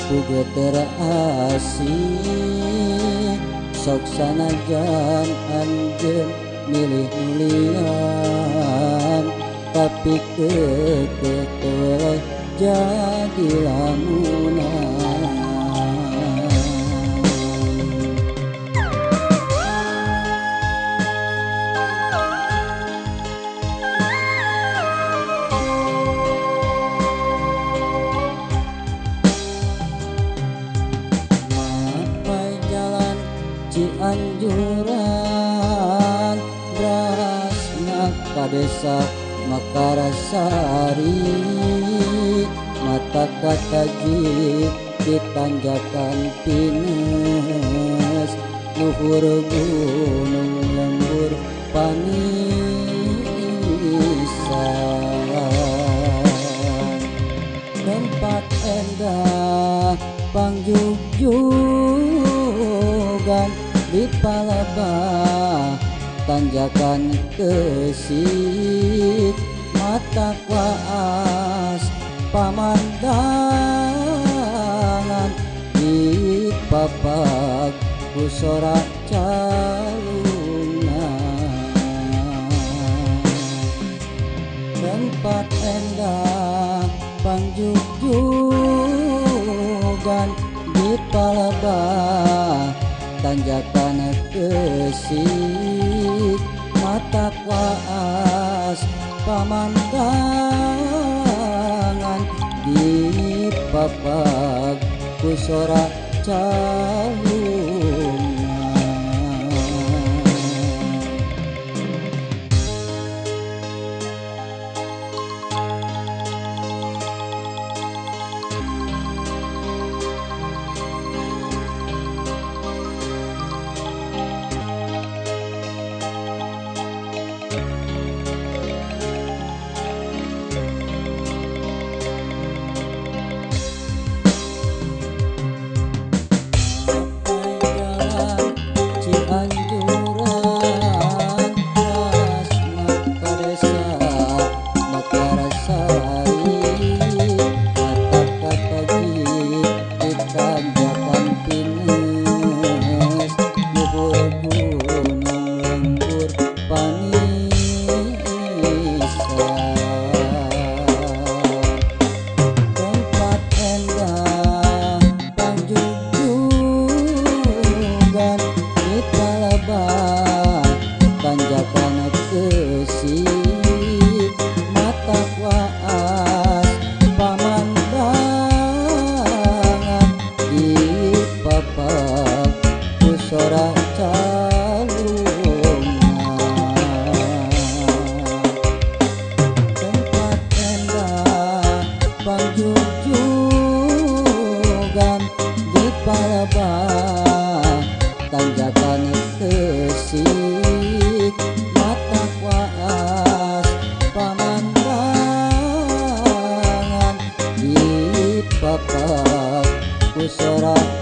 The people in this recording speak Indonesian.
Uga terasih sok sanajan anjeun milih lian, tapi keketulah jadi lamunan. Cianjuran berasna ka desa Makarasari, mata kataji di tanjakan Pinus, luhur gunung lembur panisan, tempat endah pangjugjugan di Palabah tanjakan Kesit, mata kuas pamandangan di papak kusorak calungan, tempat endah pangjugjugan di Palabah tanjakan Kesit, mata kuas pamandangan di papak kusorak calungan. Tanjakan Kesit, mata kuas pamandangan di papak kusorak